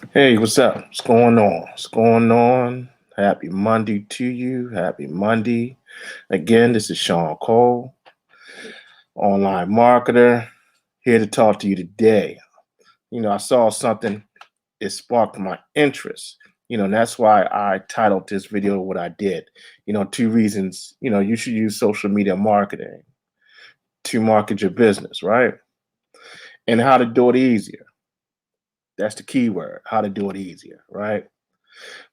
Hey, what's up? What's going on? What's going on? Happy Monday to you. Happy Monday. Again, this is Shawn Cole, online marketer, here to talk to you today. I saw something, it sparked my interest. And that's why I titled this video what I did. Two reasons, you should use social media marketing to market your business, right? And how to do it easier. That's the key word, how to do it easier, right?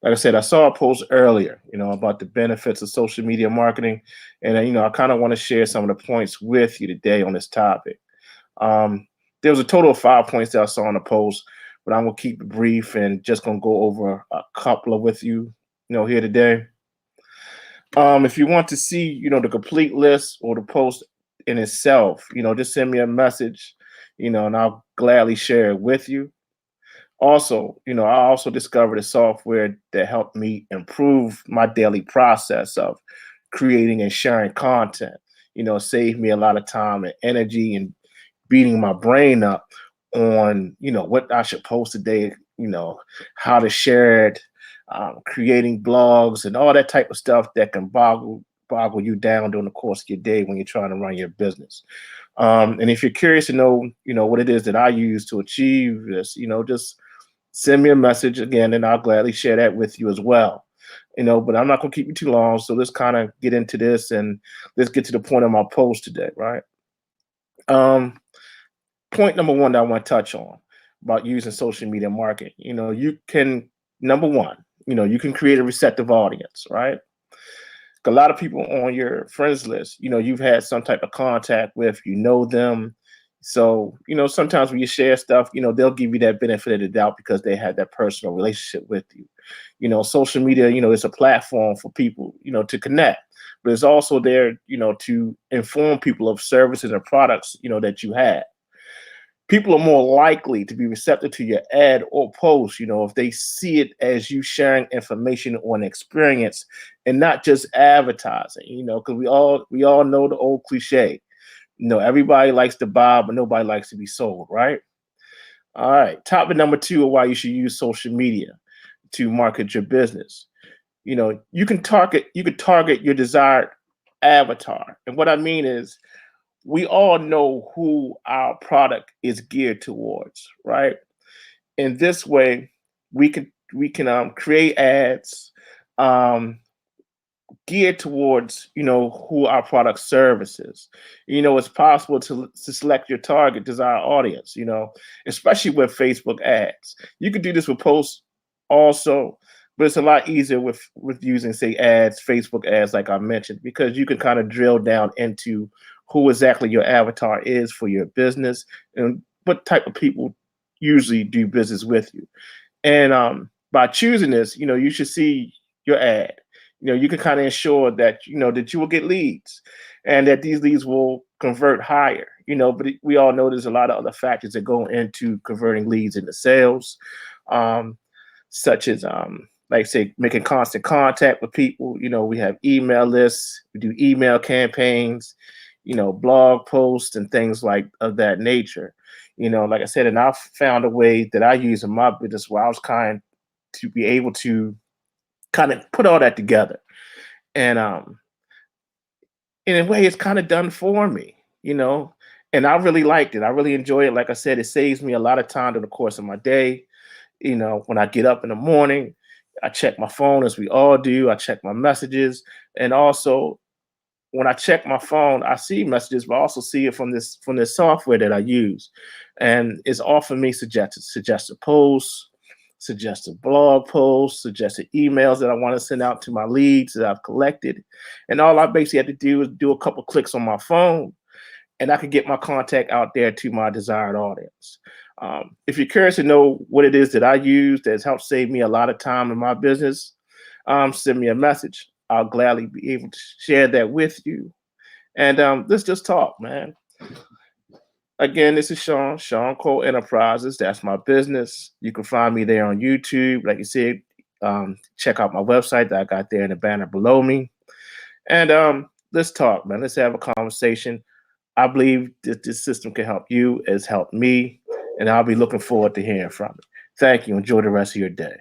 Like I said, I saw a post earlier, about the benefits of social media marketing, and I kind of want to share some of the points with you today on this topic. Um, there was a total of 5 points that I saw in the post, but I'm gonna keep it brief and just gonna go over a couple of with you, here today. If you want to see, the complete list or the post in itself, just send me a message, and I'll gladly share it with you. Also, I also discovered a software that helped me improve my daily process of creating and sharing content. Saved me a lot of time and energy and beating my brain up on, what I should post today, how to share it, creating blogs and all that type of stuff that can boggle you down during the course of your day when you're trying to run your business. And if you're curious to know, what it is that I use to achieve this, just send me a message again, and I'll gladly share that with you as well. But I'm not gonna keep you too long. So let's kind of get into this and let's get to the point of my post today, right? Um, Point number one that I want to touch on about using social media marketing. You can number one, you can create a receptive audience, right? A lot of people on your friends list, you've had some type of contact with, them. So, sometimes when you share stuff, they'll give you that benefit of the doubt because they had that personal relationship with you. Social media, it's a platform for people, to connect, but it's also there, to inform people of services and products, that you have. People are more likely to be receptive to your ad or post, if they see it as you sharing information or an experience and not just advertising, because we all know the old cliche. Everybody likes to buy, but nobody likes to be sold, right? All right. Topic number two of why you should use social media to market your business. You can target your desired avatar. And what I mean is we all know who our product is geared towards, right? In this way, we can create ads um, geared towards who our product services. It's possible to select your target desired audience. Especially with Facebook ads. You could do this with posts also, but it's a lot easier with using say ads, Facebook ads, like I mentioned, because you can kind of drill down into who exactly your avatar is for your business and what type of people usually do business with you. And by choosing this, you should see your ad. You can kind of ensure that that you will get leads, and that these leads will convert higher. But we all know there's a lot of other factors that go into converting leads into sales, um, such as like say making constant contact with people. We have email lists, we do email campaigns, blog posts and things like of that nature. Like I said, and I found a way that I use in my business where I was kind to be able to kind of put all that together. And in a way it's kind of done for me, and I really liked it. I really enjoy it. Like I said, it saves me a lot of time during the course of my day. When I get up in the morning, I check my phone as we all do. I check my messages. And also when I check my phone, I see messages, but I also see it from this software that I use, and it's offering me suggested posts, suggested blog posts, suggested emails that I want to send out to my leads that I've collected, and all I basically have to do is do a couple clicks on my phone, and I can get my contact out there to my desired audience. If you're curious to know what it is that I use that's helped save me a lot of time in my business, send me a message. I'll gladly be able to share that with you. And let's just talk, man. Again, this is Shawn Cole Enterprises. That's my business. You can find me there on YouTube. Like you said, check out my website that I got there in the banner below me. And let's talk, man. Let's have a conversation. I believe that this system can help you, it's helped me, and I'll be looking forward to hearing from it. Thank you. Enjoy the rest of your day.